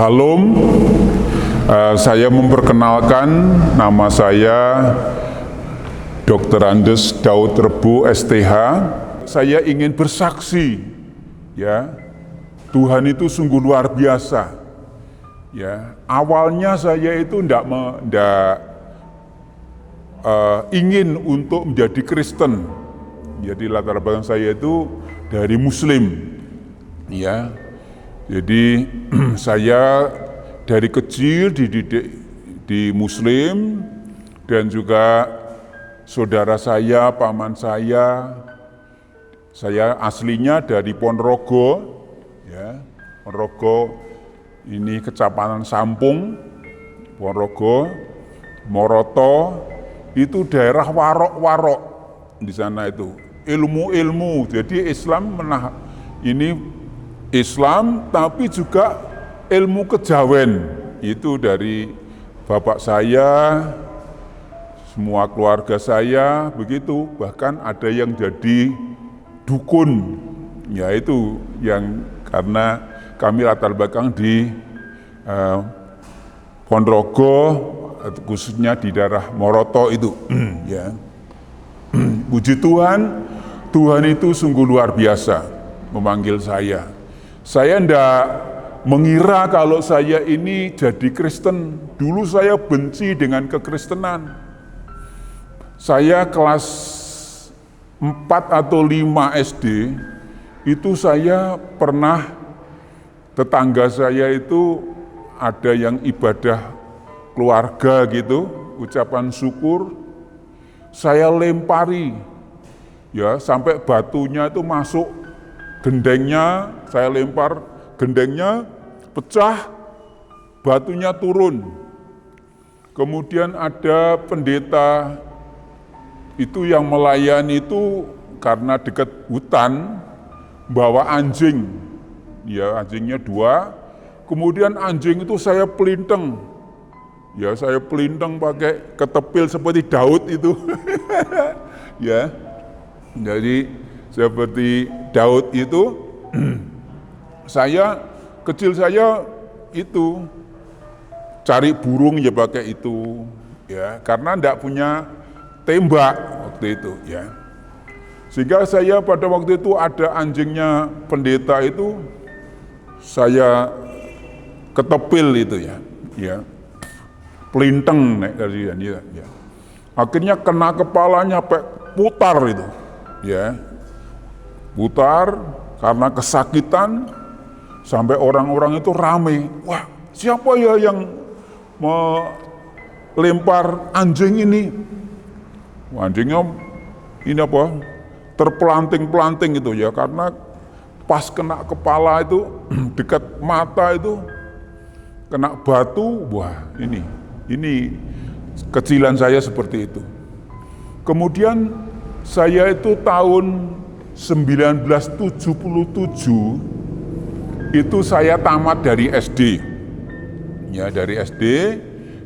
Salam, saya memperkenalkan nama saya Dr. Andes Daud Rebo STH. Saya ingin bersaksi, ya, Tuhan itu sungguh luar biasa. Ya, awalnya saya itu tidak ingin untuk menjadi Kristen. Jadi latar belakang saya itu dari Muslim, ya. Jadi saya dari kecil dididik di Muslim dan juga saudara saya, paman saya aslinya dari Ponorogo, ya. Ponorogo ini Kecamatan Sampung, Ponorogo, Moroto, itu daerah warok-warok di sana itu. Ilmu-ilmu, jadi Islam tapi juga ilmu kejawen, itu dari bapak saya, semua keluarga saya begitu, bahkan ada yang jadi dukun, yaitu yang karena kami latar belakang di Ponorogo, khususnya di daerah Moroto itu, ya. Puji Tuhan, Tuhan itu sungguh luar biasa memanggil saya. Saya tidak mengira kalau saya ini jadi Kristen. Dulu saya benci dengan kekristenan. Saya kelas 4 atau 5 SD, itu saya pernah, tetangga saya itu ada yang ibadah keluarga gitu, ucapan syukur, saya lempari, ya, sampai batunya itu masuk gendengnya, saya lempar gendengnya, pecah, batunya turun. Kemudian ada pendeta itu yang melayani itu karena dekat hutan, bawa anjing, ya, anjingnya 2, kemudian anjing itu saya pelinteng, ya, saya pelinteng pakai ketepil seperti Daud itu, ya, jadi seperti Daud itu, kecil saya itu cari burung ya pakai itu, ya, karena enggak punya tembak waktu itu, ya. Sehingga saya pada waktu itu ada anjingnya pendeta itu, saya ketepil itu, ya, pelinteng naik dari dia, ya. Akhirnya kena kepalanya sampai putar itu, ya. Putar karena kesakitan, sampai orang-orang itu ramai. Wah, siapa ya yang melempar anjing ini? Anjingnya ini apa? Terpelanting-pelanting itu, ya, karena pas kena kepala itu, dekat mata itu kena batu. Wah, ini kecilan saya seperti itu. Kemudian saya itu tahun 1977 itu saya tamat dari SD, ya, dari SD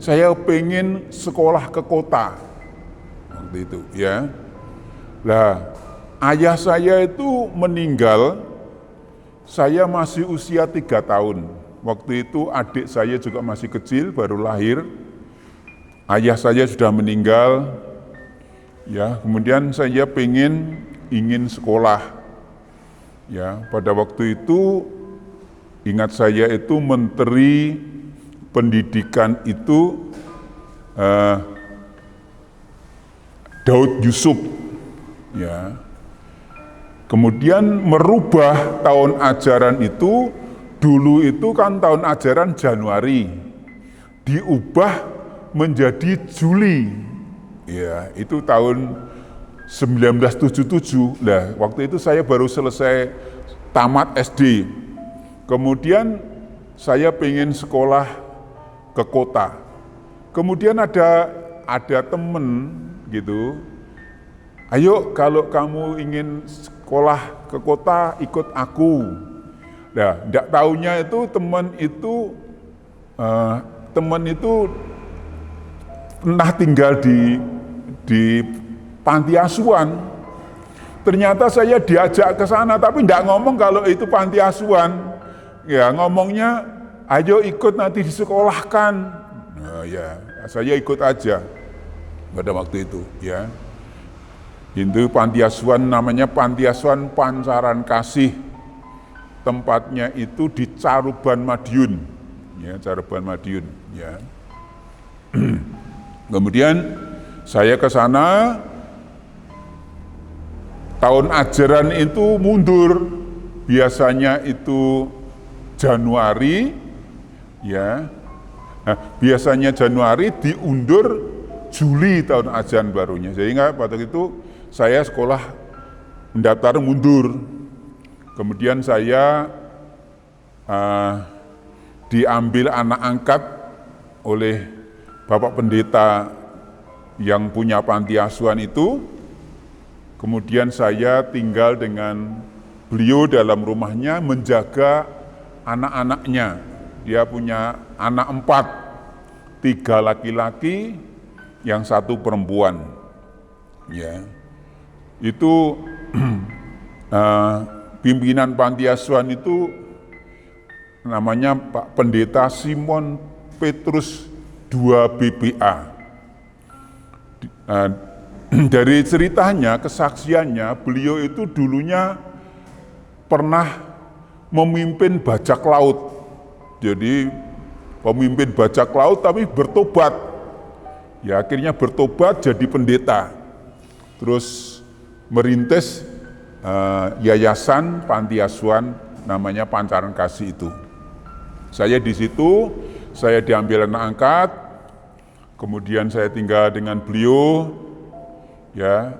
saya pengen sekolah ke kota waktu itu, ya. Lah, ayah saya itu meninggal, saya masih usia 3 tahun. Waktu itu adik saya juga masih kecil, baru lahir. Ayah saya sudah meninggal, ya. Kemudian saya ingin sekolah, ya. Pada waktu itu ingat saya itu Menteri Pendidikan itu Daud Yusuf, ya. Kemudian merubah tahun ajaran itu, dulu itu kan tahun ajaran Januari, diubah menjadi Juli, ya, itu tahun 1977. Nah, waktu itu saya baru selesai tamat SD. Kemudian saya pengen sekolah ke kota. Kemudian ada temen gitu, ayo kalau kamu ingin sekolah ke kota ikut aku. Nah, enggak taunya itu teman itu pernah tinggal di panti asuhan. Ternyata saya diajak ke sana, tapi enggak ngomong kalau itu panti asuhan. Ya, ngomongnya ayo ikut nanti disekolahkan. Nah ya, saya ikut aja pada waktu itu ya. Itu panti asuhan, namanya Panti Asuhan Pancaran Kasih. Tempatnya itu di Caruban Madiun. Ya, Caruban Madiun ya. Kemudian saya ke sana, tahun ajaran itu mundur. Biasanya itu Januari ya. Nah, biasanya Januari diundur Juli tahun ajaran barunya. Sehingga pada itu saya sekolah mendaftar mundur. Kemudian saya diambil anak angkat oleh Bapak Pendeta yang punya panti asuhan itu. Kemudian saya tinggal dengan beliau dalam rumahnya menjaga anak-anaknya. Dia punya anak 4, 3 laki-laki, yang 1 perempuan. Ya, itu pimpinan panti asuhan itu namanya Pak Pendeta Simon Petrus 2 BPA. Dari ceritanya, kesaksiannya, beliau itu dulunya pernah memimpin bajak laut. Jadi pemimpin bajak laut tapi bertobat. Ya akhirnya bertobat jadi pendeta. Terus merintis yayasan panti asuhan namanya Pancaran Kasih itu. Saya di situ, saya diambil anak angkat, kemudian saya tinggal dengan beliau, ya,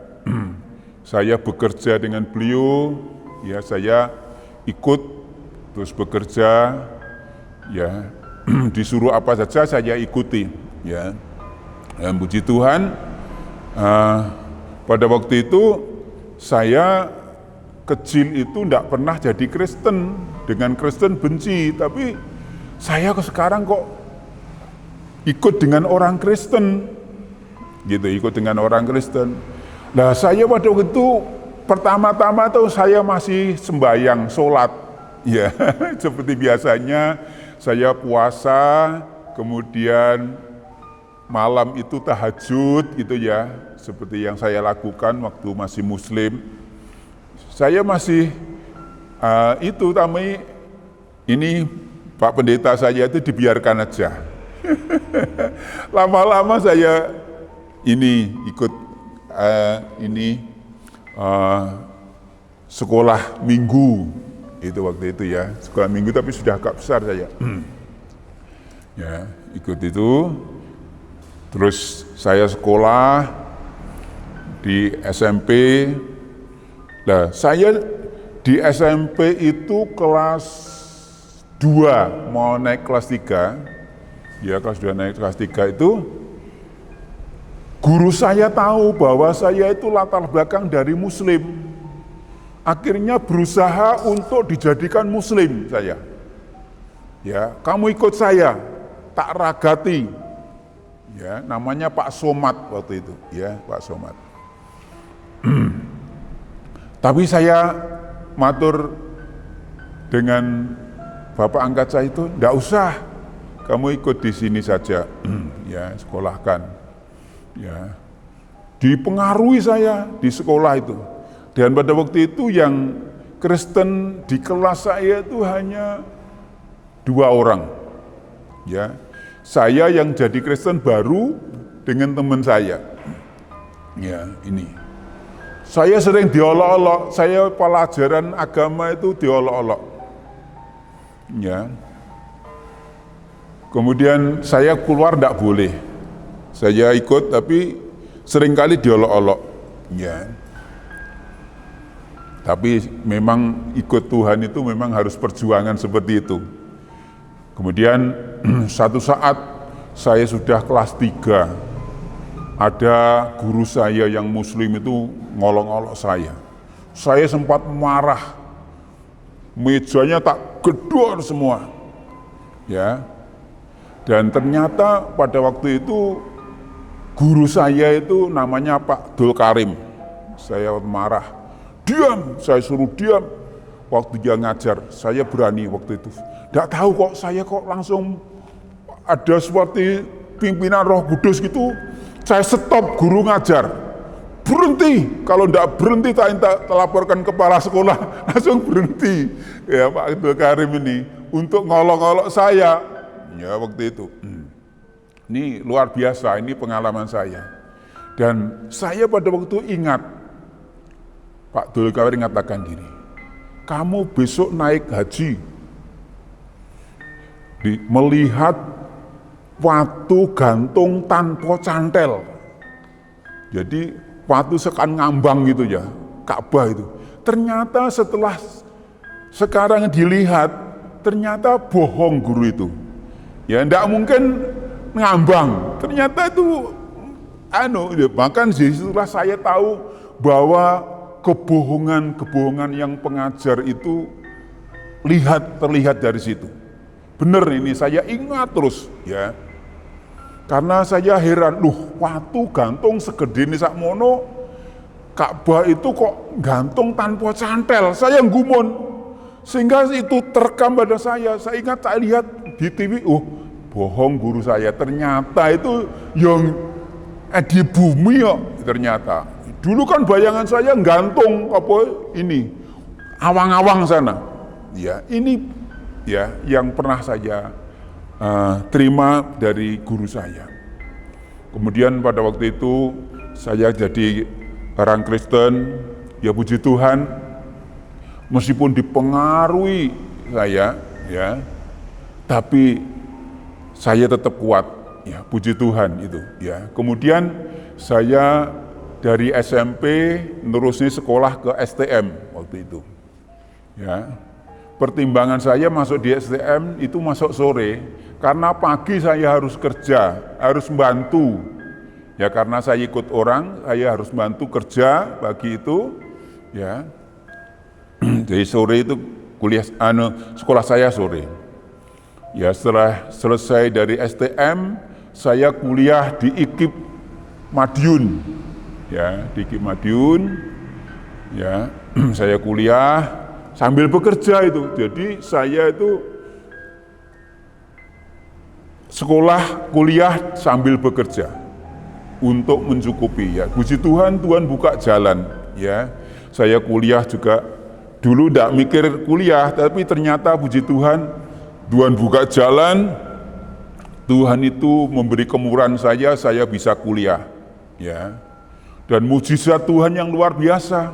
saya bekerja dengan beliau, ya, saya ikut terus bekerja, ya, disuruh apa saja saya ikuti, ya. Dan puji Tuhan, pada waktu itu saya kecil itu tidak pernah jadi Kristen, dengan Kristen benci, tapi saya sekarang kok ikut dengan orang Kristen, gitu, ikut dengan orang Kristen. Nah saya pada waktu itu pertama-tama tuh saya masih sembahyang, sholat, ya seperti biasanya saya puasa, kemudian malam itu tahajud, gitu ya, seperti yang saya lakukan waktu masih Muslim. Saya masih itu tapi ini Pak Pendeta saya itu dibiarkan aja. Lama-lama saya ini ikut sekolah minggu itu waktu itu ya, sekolah minggu tapi sudah agak besar saya. Ya, ikut itu. Terus saya sekolah di SMP. Nah, saya di SMP itu kelas 2 mau naik kelas 3. Ya, kelas 2 naik kelas 3 itu guru saya tahu bahwa saya itu latar belakang dari Muslim. Akhirnya berusaha untuk dijadikan Muslim saya. Ya, kamu ikut saya, tak ragati. Ya, namanya Pak Somad waktu itu, ya, Pak Somad. Tapi saya matur dengan Bapak angkat saya itu, enggak usah, kamu ikut di sini saja, ya, sekolahkan. Ya, dipengaruhi saya di sekolah itu. Dan pada waktu itu yang Kristen di kelas saya itu hanya 2 orang. Ya, saya yang jadi Kristen baru dengan teman saya. Ya, ini. Saya sering diolok-olok, saya pelajaran agama itu diolok-olok. Ya. Kemudian saya keluar tidak boleh. Saya ikut tapi seringkali diolok-olok. Ya. Tapi memang ikut Tuhan itu memang harus perjuangan seperti itu. Kemudian satu saat saya sudah kelas 3, ada guru saya yang Muslim itu ngolok-ngolok saya. Saya sempat marah, mejanya tak gedor semua, ya. Dan ternyata pada waktu itu guru saya itu namanya Pak Dul Karim. Saya marah, diam, saya suruh diam. waktu dia ngajar, saya berani waktu itu. Nggak tahu kok, saya kok langsung ada seperti pimpinan Roh Kudus gitu, saya stop guru ngajar. Berhenti, kalau nggak berhenti tak laporkan kepala sekolah, langsung berhenti. Ya Pak Abdul Karim ini, untuk ngolok-ngolok saya, ya waktu itu. Ini luar biasa, ini pengalaman saya. Dan saya pada waktu ingat, Pak Abdul Karim mengatakan gini, kamu besok naik haji, melihat watu gantung tanpa cantel. Jadi watu sekan ngambang gitu ya, Ka'bah itu. Ternyata setelah sekarang dilihat, ternyata bohong guru itu. Ya enggak mungkin ngambang. Ternyata itu bahkan disitulah saya tahu bahwa kebohongan yang pengajar itu terlihat dari situ. Benar ini saya ingat terus ya. Karena saya heran, watu gantung segede ini sakmono, Ka'bah itu kok gantung tanpa cantel. Saya gumun. Sehingga itu terekam pada saya ingat saya lihat di TV, bohong guru saya. Ternyata itu yang di bumi kok ternyata. Dulu kan bayangan saya gantung awang-awang sana. Ya, ini ya yang pernah saya terima dari guru saya. Kemudian pada waktu itu saya jadi orang Kristen, ya puji Tuhan, meskipun dipengaruhi saya, ya, tapi saya tetap kuat, ya puji Tuhan itu, ya. Kemudian saya dari SMP nerusnya sekolah ke STM waktu itu, ya. Pertimbangan saya masuk di STM itu masuk sore, karena pagi saya harus kerja, harus bantu. Ya karena saya ikut orang, saya harus bantu kerja pagi itu, ya. Jadi sore itu sekolah saya sore. Ya setelah selesai dari STM, saya kuliah di IKIP Madiun. Ya, di IKIP Madiun. Ya, saya kuliah sambil bekerja itu. Jadi saya itu sekolah, kuliah sambil bekerja untuk mencukupi, ya. Puji Tuhan, Tuhan buka jalan, ya. Saya kuliah juga dulu tidak mikir kuliah, tapi ternyata puji Tuhan, Tuhan buka jalan. Tuhan itu memberi kemurahan saya bisa kuliah, ya. Dan mujizat Tuhan yang luar biasa.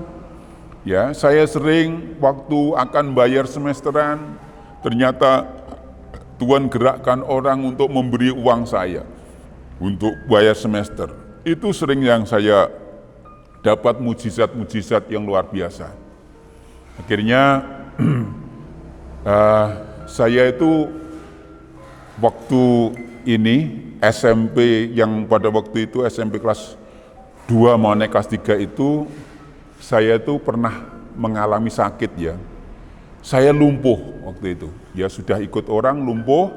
Ya, saya sering waktu akan bayar semesteran, ternyata Tuhan gerakkan orang untuk memberi uang saya untuk bayar semester. Itu sering yang saya dapat mujizat-mujizat yang luar biasa. Akhirnya saya itu waktu ini SMP yang pada waktu itu SMP kelas 2 mau naik kelas 3 itu, saya itu pernah mengalami sakit ya. Saya lumpuh waktu itu. Ya sudah ikut orang lumpuh,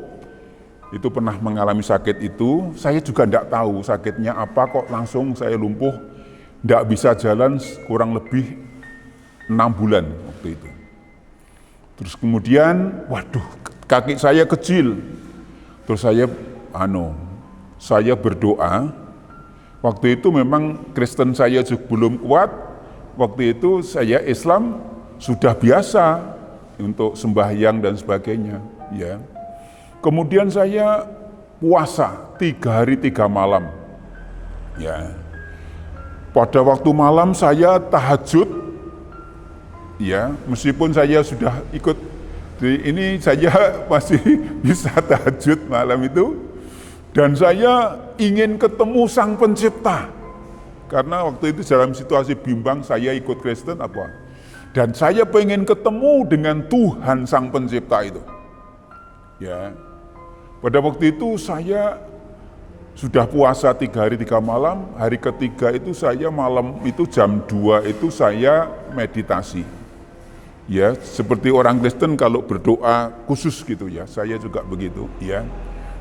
itu pernah mengalami sakit itu. Saya juga tidak tahu sakitnya apa kok langsung saya lumpuh. Tidak bisa jalan kurang lebih 6 bulan waktu itu. Terus kemudian, waduh kaki saya kecil. Terus saya berdoa. Waktu itu memang Kristen saya juga belum kuat. Waktu itu saya Islam sudah biasa untuk sembahyang dan sebagainya, ya. Kemudian saya puasa 3 hari 3 malam, ya. Pada waktu malam saya tahajud, ya. Meskipun saya sudah ikut ini, saya masih bisa tahajud malam itu, dan saya ingin ketemu Sang Pencipta. Karena waktu itu dalam situasi bimbang, saya ikut Kristen dan saya pengen ketemu dengan Tuhan Sang Pencipta itu. Ya, pada waktu itu saya sudah puasa 3 hari 3 malam. Hari ketiga itu saya malam itu jam 2 itu saya meditasi. Ya, seperti orang Kristen kalau berdoa khusus gitu ya. Saya juga begitu, ya.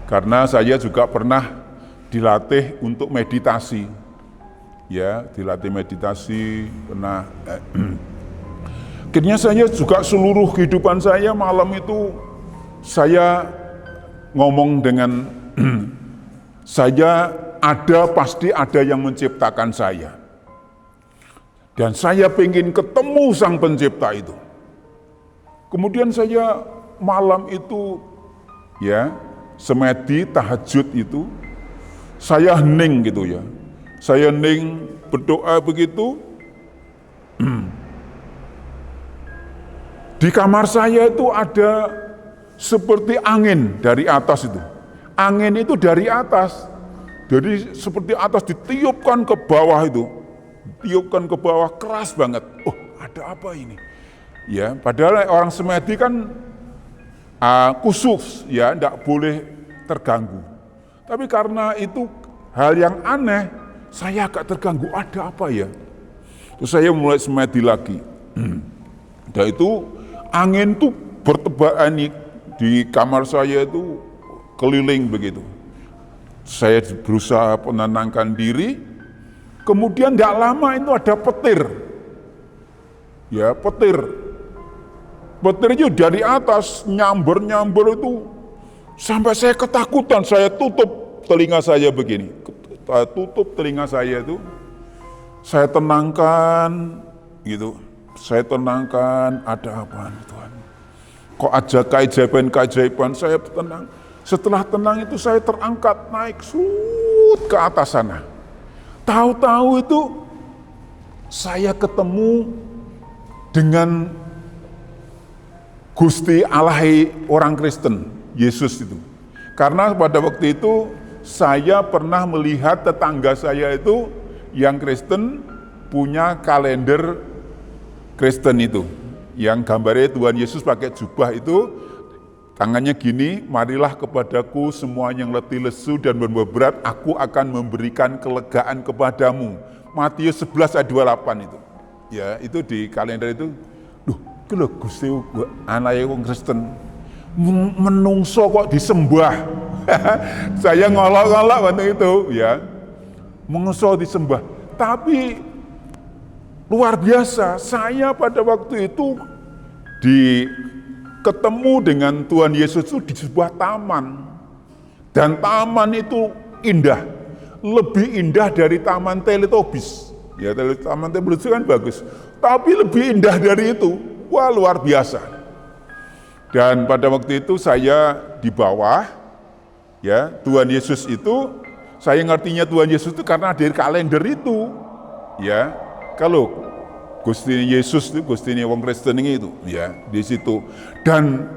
Karena saya juga pernah dilatih untuk meditasi. Ya, dilatih meditasi, pernah. Akhirnya saya juga seluruh kehidupan saya malam itu saya ngomong dengan saya pasti ada yang menciptakan saya. Dan saya pengen ketemu Sang Pencipta itu. Kemudian saya malam itu ya semedi tahajud itu saya hening gitu ya. Saya hening berdoa begitu. Di kamar saya itu ada seperti angin dari atas itu. Angin itu dari atas. Jadi seperti atas ditiupkan ke bawah itu. Ditiupkan ke bawah keras banget. Oh, ada apa ini? Ya, padahal orang semedi kan khusus ya, enggak boleh terganggu. Tapi karena itu hal yang aneh, saya agak terganggu. Ada apa ya? Terus saya mulai semedi lagi. Dan itu angin tuh bertebaran di kamar saya itu keliling begitu. Saya berusaha menenangkan diri, kemudian tidak lama itu ada petir. Ya, petir. Petir itu dari atas nyamber itu sampai saya ketakutan, saya tutup telinga saya begini. Tutup telinga saya itu, saya tenangkan gitu. Saya tenangkan, ada apa Tuhan? Kok aja keajaiban, saya tenang. Setelah tenang itu saya terangkat naik ke atas sana. Tahu-tahu itu saya ketemu dengan Gusti Allah orang Kristen, Yesus itu. Karena pada waktu itu saya pernah melihat tetangga saya itu yang Kristen punya kalender Kristen itu, yang gambarnya Tuhan Yesus pakai jubah itu, tangannya gini, marilah kepadaku semua yang letih lesu dan berat, aku akan memberikan kelegaan kepadamu. Matius 11 ayat 28 itu. Ya, itu di kalender itu, itu loh Gusti anake wong Kristen. Menungso kok disembah. Saya ngolok-ngolok waktu itu, ya. Menungso disembah. Tapi luar biasa, saya pada waktu itu ketemu dengan Tuhan Yesus itu di sebuah taman. Dan taman itu indah, lebih indah dari taman Teletubbies. Ya, taman Teletubbies kan bagus, tapi lebih indah dari itu. Wah, luar biasa. Dan pada waktu itu saya di bawah, ya, Tuhan Yesus itu, saya ngertinya Tuhan Yesus itu karena dari kalender itu, ya. Kalau Gusti Yesus itu, Gusti wong Kristen itu, ya, di situ. Dan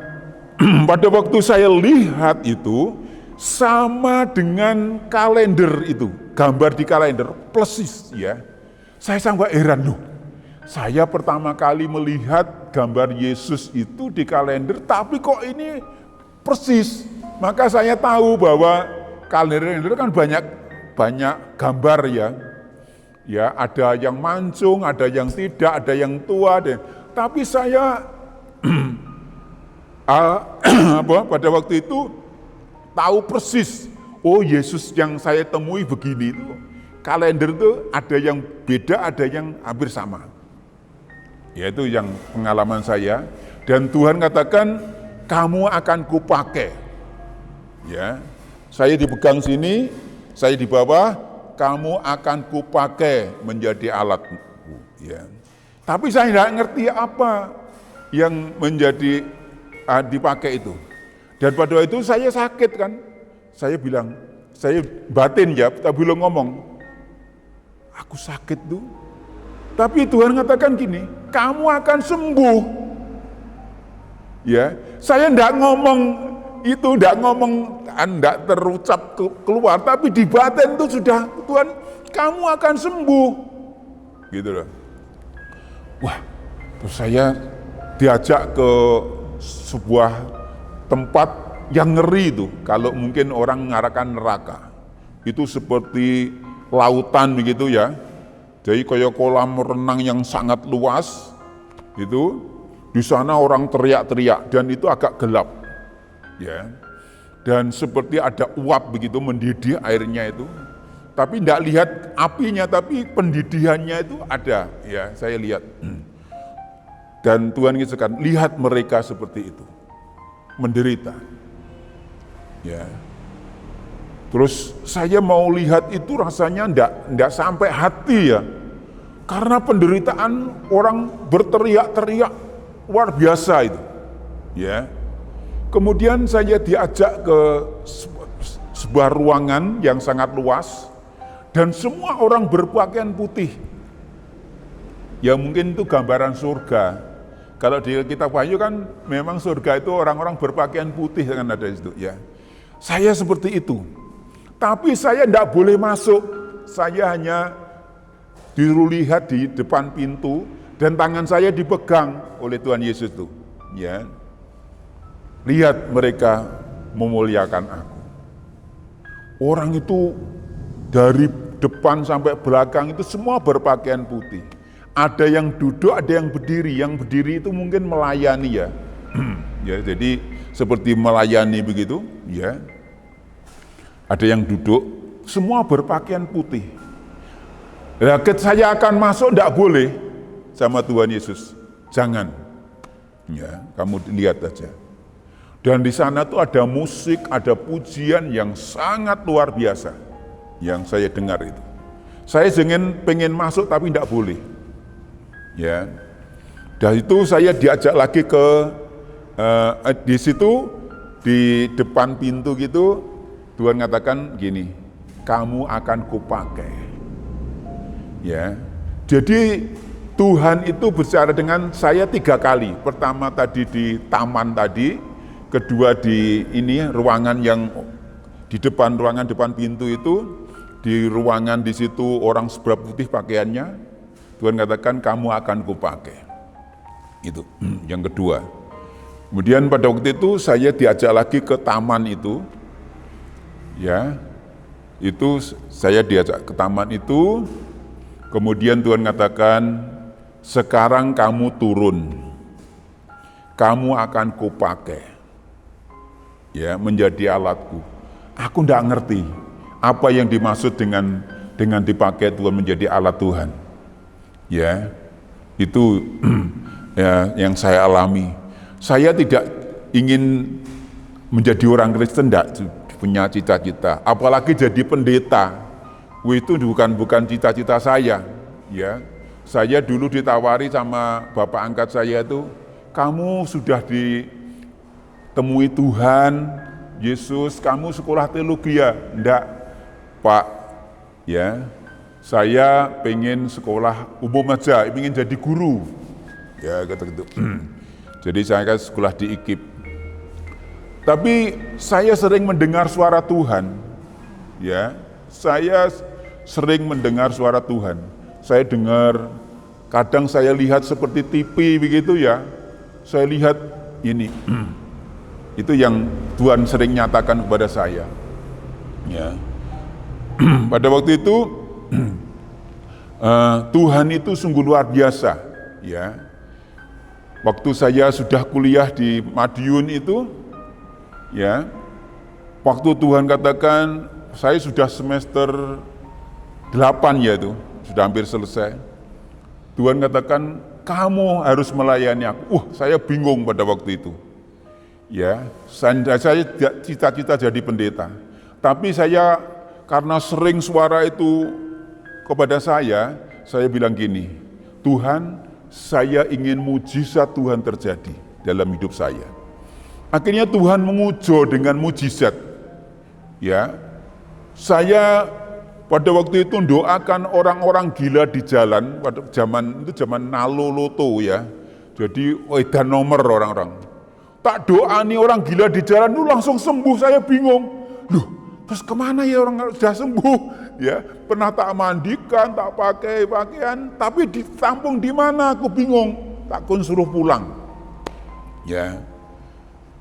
pada waktu saya lihat itu sama dengan kalender itu, gambar di kalender persis, ya. Saya sampai heran loh. Saya pertama kali melihat gambar Yesus itu di kalender, tapi kok ini persis. Maka saya tahu bahwa kalender kan banyak gambar ya. Ya, ada yang mancung, ada yang tidak, ada yang tua, tapi saya pada waktu itu tahu persis, oh Yesus yang saya temui begini itu, kalender itu ada yang beda, ada yang hampir sama. Yaitu yang pengalaman saya, dan Tuhan katakan, kamu akan kupakai. Ya, saya dipegang sini, saya di bawah, kamu akan kupakai menjadi alatku. Ya. Tapi saya tidak ngerti apa yang menjadi dipakai itu. Dan pada waktu itu saya sakit kan. Saya bilang, saya batin ya, tapi belum ngomong. Aku sakit tuh. Tapi Tuhan katakan gini, kamu akan sembuh. Ya, saya tidak ngomong itu, tidak terucap keluar, tapi di batin itu sudah, Tuhan, kamu akan sembuh. Gitu loh. Wah, terus saya diajak ke sebuah tempat yang ngeri itu, kalau mungkin orang mengarahkan neraka. Itu seperti lautan begitu ya. Jadi kayak kolam renang yang sangat luas. Itu di sana orang teriak-teriak dan itu agak gelap. Ya, dan seperti ada uap begitu mendidih airnya itu, tapi tidak lihat apinya, tapi pendidihannya itu ada, ya saya lihat. Dan Tuhan Yesus lihat mereka seperti itu, menderita. Ya. Terus saya mau lihat itu rasanya enggak sampai hati ya. Karena penderitaan orang berteriak-teriak luar biasa itu. Ya. Kemudian saya diajak ke sebuah ruangan yang sangat luas dan semua orang berpakaian putih. Ya mungkin itu gambaran surga. Kalau di kitab Wahyu kan memang surga itu orang-orang berpakaian putih kan ada di situ ya. Saya seperti itu. Tapi saya tidak boleh masuk, saya hanya disuruh lihat di depan pintu dan tangan saya dipegang oleh Tuhan Yesus itu. Ya, lihat mereka memuliakan aku. Orang itu dari depan sampai belakang itu semua berpakaian putih. Ada yang duduk, ada yang berdiri. Yang berdiri itu mungkin melayani ya. Ya, jadi seperti melayani begitu, ya. Ada yang duduk, semua berpakaian putih. Nah, saya akan masuk, tidak boleh sama Tuhan Yesus. Jangan, ya, kamu lihat aja. Dan di sana tuh ada musik, ada pujian yang sangat luar biasa yang saya dengar itu. Saya pengen masuk tapi tidak boleh. Ya, dan itu saya diajak lagi ke di situ di depan pintu gitu. Tuhan katakan gini, kamu akan kupakai. Ya, jadi Tuhan itu bicara dengan saya 3 kali. Pertama tadi di taman tadi, kedua di ini ruangan yang di depan ruangan depan pintu itu, di ruangan di situ orang seberapa putih pakaiannya. Tuhan katakan kamu akan kupakai. Itu yang kedua. Kemudian pada waktu itu saya diajak lagi ke taman itu. Ya, itu saya diajak ke taman itu, kemudian Tuhan katakan, sekarang kamu turun, kamu akan kupakai, ya, menjadi alatku. Aku tidak ngerti apa yang dimaksud dengan dipakai Tuhan menjadi alat Tuhan. Ya, itu ya, yang saya alami. Saya tidak ingin menjadi orang Kristen, tidak punya cita-cita, apalagi jadi pendeta. Itu bukan cita-cita saya. Ya, saya dulu ditawari sama bapak angkat saya itu, kamu sudah ditemui Tuhan Yesus, kamu sekolah teologi ya? Enggak, Pak. Ya, saya pengen sekolah umum aja, pengen jadi guru. Ya, gitu. Jadi saya sekolah di IKIP. Tapi saya sering mendengar suara Tuhan, ya. Saya sering mendengar suara Tuhan. Saya dengar, kadang saya lihat seperti TV begitu ya. Saya lihat ini, itu yang Tuhan sering nyatakan kepada saya. Ya. Pada waktu itu Tuhan itu sungguh luar biasa, ya. Waktu saya sudah kuliah di Madiun itu. Ya, waktu Tuhan katakan saya sudah semester 8 ya itu, sudah hampir selesai. Tuhan katakan kamu harus melayani aku. Saya bingung pada waktu itu. Ya, saya cita-cita jadi pendeta. Tapi saya karena sering suara itu kepada saya bilang gini, Tuhan, saya ingin mujizat Tuhan terjadi dalam hidup saya. Akhirnya Tuhan mengujo dengan mujizat. Ya, saya pada waktu itu doakan orang-orang gila di jalan. Pada zaman nalo loto ya. Jadi edan nomor orang-orang. Tak doa nih orang gila di jalan itu langsung sembuh. Saya bingung. Loh, terus kemana ya orang sudah sembuh? Ya, pernah tak mandikan, tak pakai pakaian, tapi ditampung di mana? Aku bingung. Takut suruh pulang. Ya.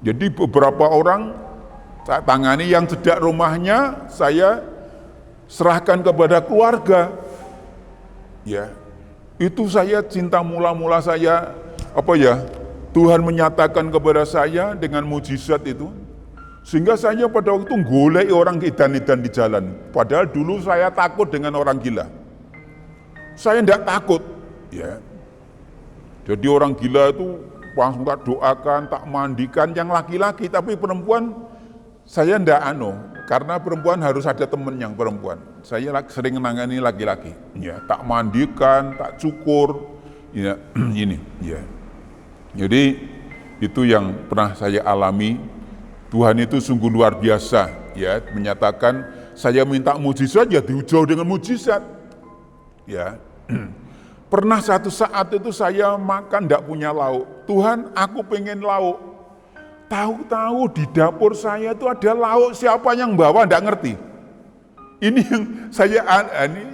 Jadi beberapa orang saya tangani, yang sejak rumahnya saya serahkan kepada keluarga. Ya, itu saya cinta mula-mula saya, Tuhan menyatakan kepada saya dengan mujizat itu. Sehingga saya pada waktu golek orang edan-edan di jalan. Padahal dulu saya takut dengan orang gila. Saya tidak takut. Ya. Jadi orang gila itu langsung tak doakan, tak mandikan yang laki-laki, tapi perempuan saya ndak karena perempuan harus ada temen yang perempuan. Saya sering menangani laki-laki, ya, tak mandikan, tak cukur, ya, ini, ya. Jadi itu yang pernah saya alami. Tuhan itu sungguh luar biasa, ya, menyatakan saya minta mujizat ya dijauh dengan mujizat, ya. Pernah satu saat itu saya makan tidak punya lauk. Tuhan, aku pengen lauk. Tahu-tahu di dapur saya itu ada lauk, siapa yang bawa tidak ngerti. Ini yang saya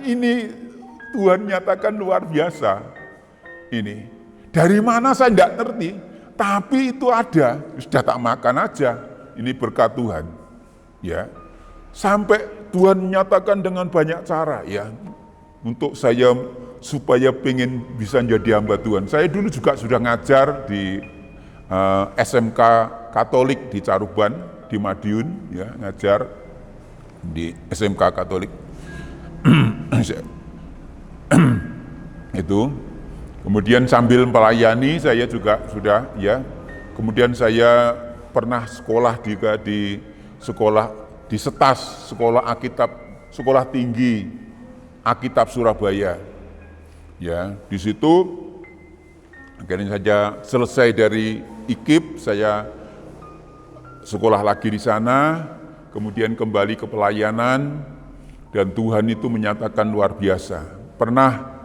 ini Tuhan nyatakan luar biasa. Ini dari mana saya tidak ngerti, tapi itu ada, sudah tak makan aja. Ini berkat Tuhan, ya. Sampai Tuhan menyatakan dengan banyak cara, ya, untuk saya supaya pengen bisa jadi hamba Tuhan. Saya dulu juga sudah ngajar di SMK Katolik di Caruban, di Madiun, ya, ngajar di SMK Katolik. Itu. Kemudian sambil melayani saya juga sudah, ya. Kemudian saya pernah sekolah juga di sekolah di SETAS, Sekolah Alkitab, Sekolah Tinggi Alkitab Surabaya. Ya, di situ akhirnya saja selesai dari IKIP, saya sekolah lagi di sana, kemudian kembali ke pelayanan, dan Tuhan itu menyatakan luar biasa. Pernah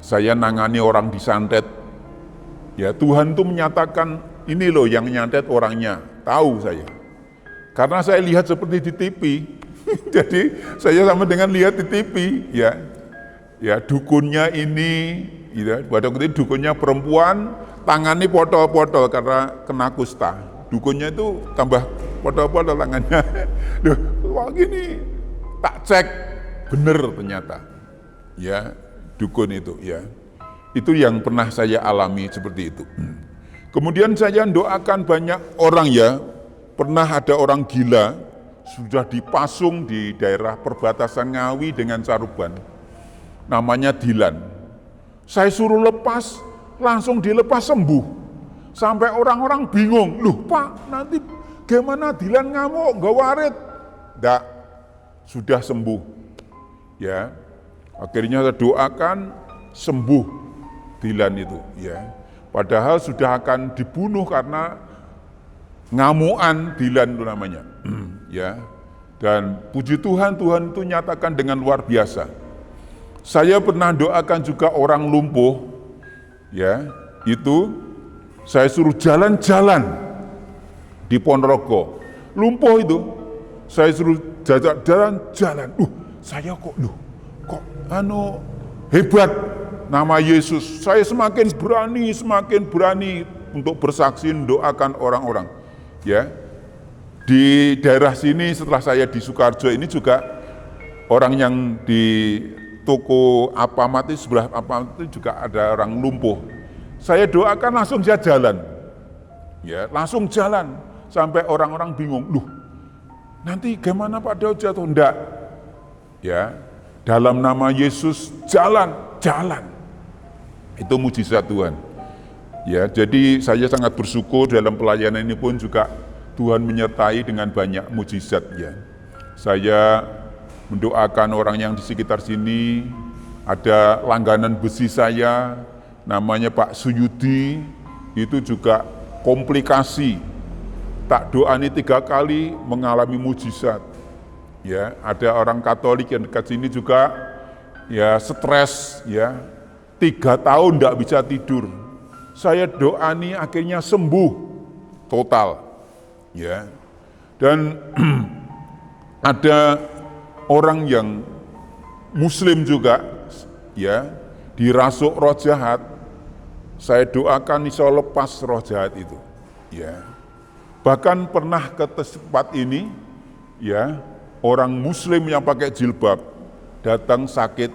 saya nangani orang disantet, ya, Tuhan itu menyatakan ini loh yang nyantet orangnya, tahu saya. Karena saya lihat seperti di TV, jadi saya sama dengan lihat di TV, ya. Ya, dukunnya ini, ya, pada waktu itu dukunnya perempuan, tangannya potol-potol karena kena kusta. Dukunnya itu tambah potol-potol tangannya. Loh, wah gini, tak cek, bener ternyata. Ya, dukun itu, ya. Itu yang pernah saya alami seperti itu. Kemudian saya doakan banyak orang, ya. Pernah ada orang gila, sudah dipasung di daerah perbatasan Ngawi dengan Caruban. Namanya Dilan. Saya suruh lepas, langsung dilepas sembuh. Sampai orang-orang bingung, loh Pak, nanti gimana Dilan ngamuk, nggak warit? Nggak, sudah sembuh. Ya, akhirnya saya doakan sembuh Dilan itu. Ya, padahal sudah akan dibunuh karena ngamuan Dilan itu namanya. Ya, dan puji Tuhan, Tuhan itu nyatakan dengan luar biasa. Saya pernah doakan juga orang lumpuh, ya, itu saya suruh jalan-jalan di Ponorogo. Lumpuh itu, saya suruh jalan-jalan. Saya kok hebat nama Yesus. Saya semakin berani untuk bersaksi mendoakan orang-orang. Ya, di daerah sini setelah saya di Sukoharjo ini juga orang yang di toko Alfamart itu sebelah Alfamart itu juga ada orang lumpuh. Saya doakan langsung dia jalan, ya, langsung jalan sampai orang-orang bingung. Loh, nanti gimana Pak Daud jatuh? Enggak, ya, dalam nama Yesus jalan. Itu mujizat Tuhan. Ya, jadi saya sangat bersyukur dalam pelayanan ini pun juga Tuhan menyertai dengan banyak mujizat, ya. Saya mendoakan orang yang di sekitar sini, ada langganan besi saya, namanya Pak Suyudi, itu juga komplikasi, tak doani 3 kali mengalami mujizat. Ya, ada orang Katolik yang dekat sini juga, ya, stres, ya, 3 tahun tidak bisa tidur. Saya doani akhirnya sembuh total, ya. Dan ada orang yang Muslim juga, ya, dirasuk roh jahat, saya doakan insya Allah lepas roh jahat itu, ya. Bahkan pernah ke tempat ini, ya, orang Muslim yang pakai jilbab datang sakit,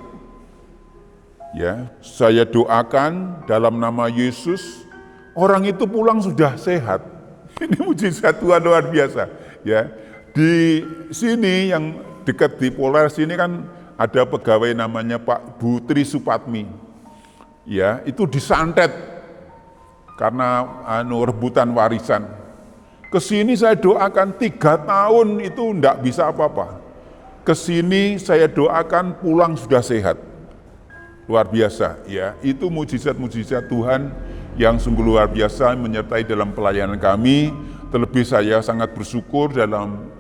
ya, saya doakan dalam nama Yesus, orang itu pulang sudah sehat. Ini mujizat Tuhan luar biasa, ya. Di sini yang dekat di Polres sini kan ada pegawai namanya Pak Bu Tri Supatmi, ya, itu disantet karena rebutan warisan. Kesini saya doakan 3 tahun itu enggak bisa apa-apa. Kesini saya doakan pulang sudah sehat. Luar biasa ya, itu mujizat-mujizat Tuhan yang sungguh luar biasa menyertai dalam pelayanan kami. Terlebih saya sangat bersyukur dalam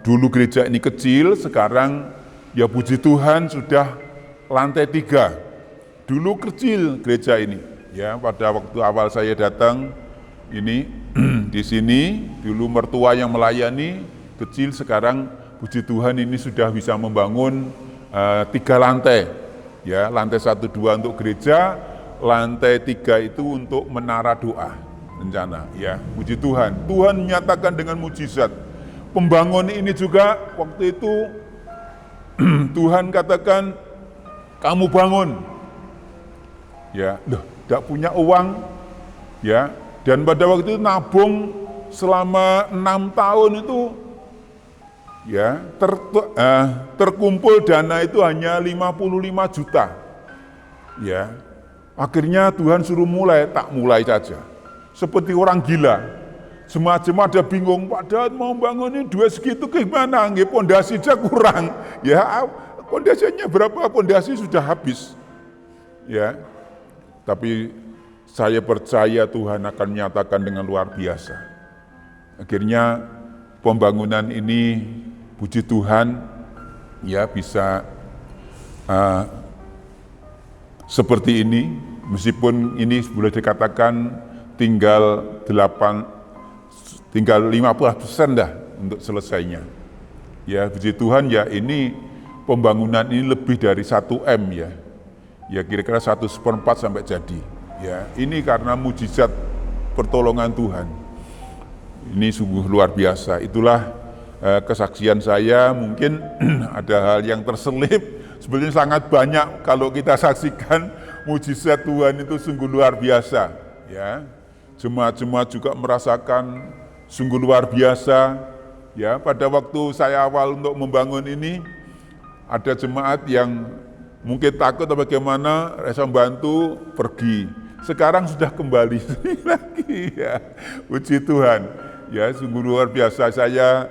dulu gereja ini kecil, sekarang ya puji Tuhan sudah lantai 3. Dulu kecil gereja ini, ya pada waktu awal saya datang ini di sini dulu mertua yang melayani kecil, sekarang puji Tuhan ini sudah bisa membangun 3 lantai, ya lantai 1, 2 untuk gereja, lantai 3 itu untuk menara doa rencana, ya puji Tuhan. Tuhan menyatakan dengan mujizat. Pembangun ini juga waktu itu Tuhan katakan kamu bangun, ya, tidak punya uang, ya, dan pada waktu itu nabung selama 6 tahun itu, ya, terkumpul dana itu hanya 55 juta, ya, akhirnya Tuhan suruh mulai, tak mulai saja, seperti orang gila. Jemaat-jemaat ada bingung, padahal mau bangunin duit segitu gimana, pondasi aja kurang, ya, pondasinya berapa, pondasi sudah habis, ya. Tapi saya percaya Tuhan akan menyatakan dengan luar biasa. Akhirnya pembangunan ini, puji Tuhan, ya bisa seperti ini, meskipun ini boleh dikatakan tinggal 50% dah untuk selesainya. Ya puji Tuhan, ya ini pembangunan ini lebih dari 1 M ya. Ya kira-kira 1/4 sampai jadi. Ya ini karena mujizat pertolongan Tuhan. Ini sungguh luar biasa. Itulah kesaksian saya. Mungkin ada hal yang terselip, sebenarnya sangat banyak kalau kita saksikan mujizat Tuhan itu sungguh luar biasa. Ya, jemaat-jemaat juga merasakan sungguh luar biasa. Ya, pada waktu saya awal untuk membangun ini, ada jemaat yang mungkin takut atau bagaimana, rasa membantu, pergi. Sekarang sudah kembali lagi ya, puji Tuhan. Ya, sungguh luar biasa. Saya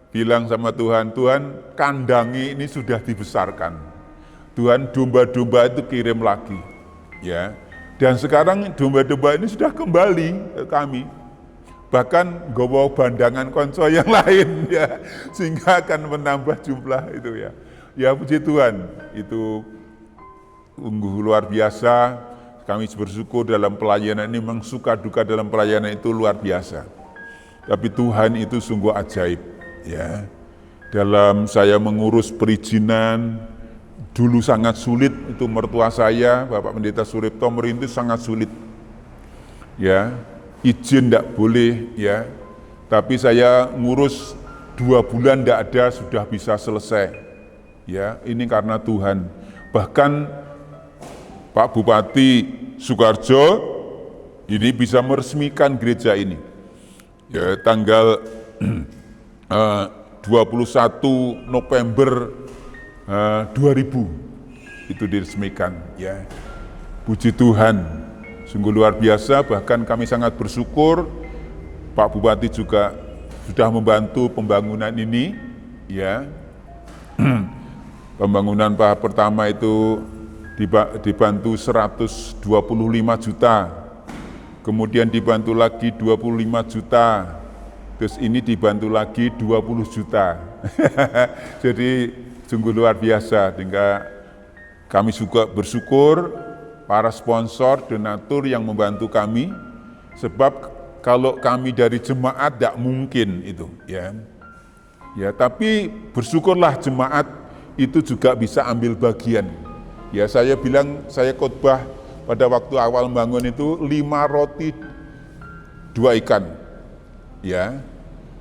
bilang sama Tuhan, Tuhan kandangi ini sudah dibesarkan. Tuhan domba-domba itu kirim lagi. Ya, dan sekarang domba-domba ini sudah kembali ke kami. Bahkan gowo bandangan konco yang lain ya, sehingga akan menambah jumlah itu ya. Ya puji Tuhan, itu sungguh luar biasa. Kami bersyukur dalam pelayanan ini, memang suka duka dalam pelayanan itu luar biasa. Tapi Tuhan itu sungguh ajaib ya. Dalam saya mengurus perizinan, dulu sangat sulit, itu mertua saya, Bapak Pendeta Suripto merintis sangat sulit. Ya, izin tidak boleh ya, tapi saya ngurus 2 bulan tidak ada, sudah bisa selesai. Ya, ini karena Tuhan. Bahkan Pak Bupati Sukoharjo ini bisa meresmikan gereja ini. Ya, tanggal 21 November 2000 itu diresmikan. Ya, puji Tuhan, sungguh luar biasa. Bahkan kami sangat bersyukur Pak Bupati juga sudah membantu pembangunan ini. Ya, pembangunan tahap pertama itu dibantu 125 juta, kemudian dibantu lagi 25 juta, terus ini dibantu lagi 20 juta. Jadi sungguh luar biasa, sehingga kami juga bersyukur para sponsor, donatur yang membantu kami, sebab kalau kami dari jemaat tidak mungkin itu ya. Ya, tapi bersyukurlah jemaat itu juga bisa ambil bagian. Ya, saya bilang, saya khotbah pada waktu awal bangun itu 5 roti 2 ikan. Ya,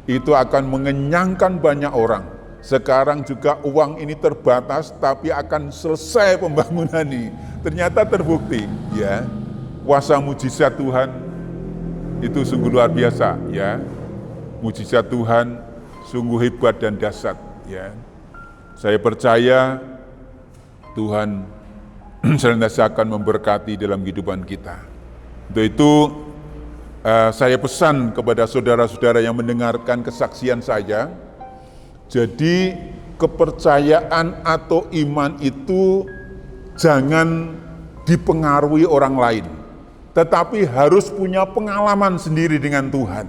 itu akan mengenyangkan banyak orang. Sekarang juga uang ini terbatas, tapi akan selesai pembangunan ini. Ternyata terbukti, ya, kuasa mujizat Tuhan itu sungguh luar biasa, ya. Mujizat Tuhan sungguh hebat dan dahsyat, ya. Saya percaya Tuhan senantiasa akan memberkati dalam kehidupan kita. Untuk itu saya pesan kepada saudara-saudara yang mendengarkan kesaksian saya, jadi kepercayaan atau iman itu jangan dipengaruhi orang lain, tetapi harus punya pengalaman sendiri dengan Tuhan.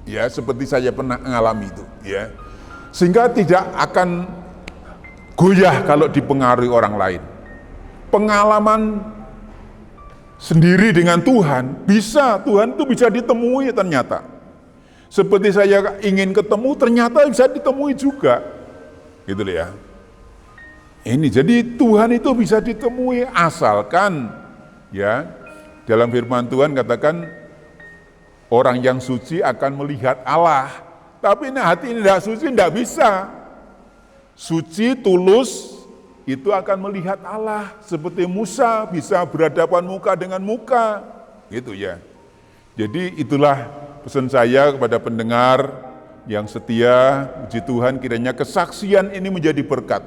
Ya, seperti saya pernah mengalami itu, ya. Sehingga tidak akan goyah kalau dipengaruhi orang lain. Pengalaman sendiri dengan Tuhan, Tuhan itu bisa ditemui ternyata. Seperti saya ingin ketemu, ternyata bisa ditemui juga. Gitu ya. Ini jadi Tuhan itu bisa ditemui asalkan ya dalam firman Tuhan katakan orang yang suci akan melihat Allah. Tapi ini hati ini tidak suci tidak bisa. Suci tulus itu akan melihat Allah seperti Musa bisa berhadapan muka dengan muka. Gitu ya. Jadi itulah pesan saya kepada pendengar yang setia, puji Tuhan kiranya kesaksian ini menjadi berkat.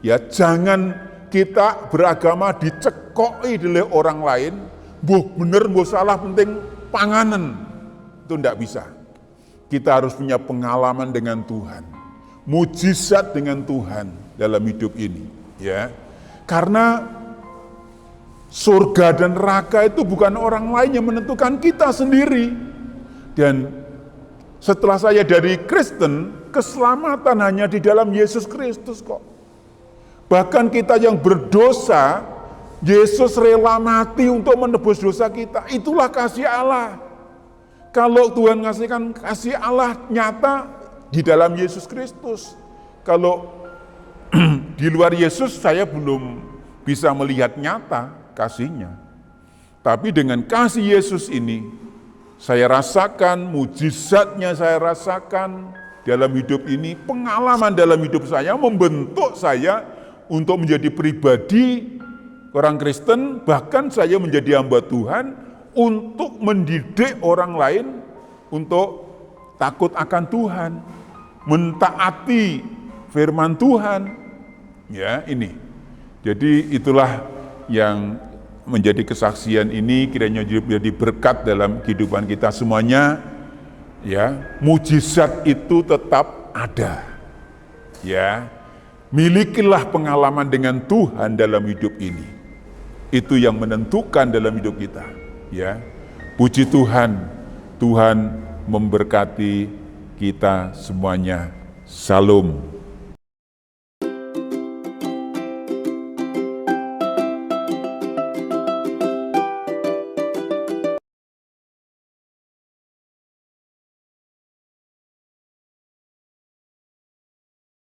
Ya jangan kita beragama dicekoi oleh orang lain, boh bener, boh salah, penting panganan. Itu tidak bisa. Kita harus punya pengalaman dengan Tuhan, mujizat dengan Tuhan dalam hidup ini. Ya, karena surga dan neraka itu bukan orang lain yang menentukan, kita sendiri. Dan setelah saya dari Kristen, keselamatan hanya di dalam Yesus Kristus kok. Bahkan kita yang berdosa, Yesus rela mati untuk menebus dosa kita. Itulah kasih Allah. Kalau Tuhan ngasihkan kasih Allah nyata di dalam Yesus Kristus. Kalau di luar Yesus saya belum bisa melihat nyata kasihnya. Tapi dengan kasih Yesus ini, saya rasakan mujizatnya, saya rasakan dalam hidup ini, pengalaman dalam hidup saya membentuk saya untuk menjadi pribadi orang Kristen, bahkan saya menjadi hamba Tuhan untuk mendidik orang lain untuk takut akan Tuhan, mentaati firman Tuhan. Ya, ini. Jadi itulah yang menjadi kesaksian ini kiranya jadi berkat dalam kehidupan kita semuanya. Ya, mujizat itu tetap ada. Ya. Milikilah pengalaman dengan Tuhan dalam hidup ini. Itu yang menentukan dalam hidup kita. Ya, puji Tuhan, Tuhan memberkati kita semuanya. Salam.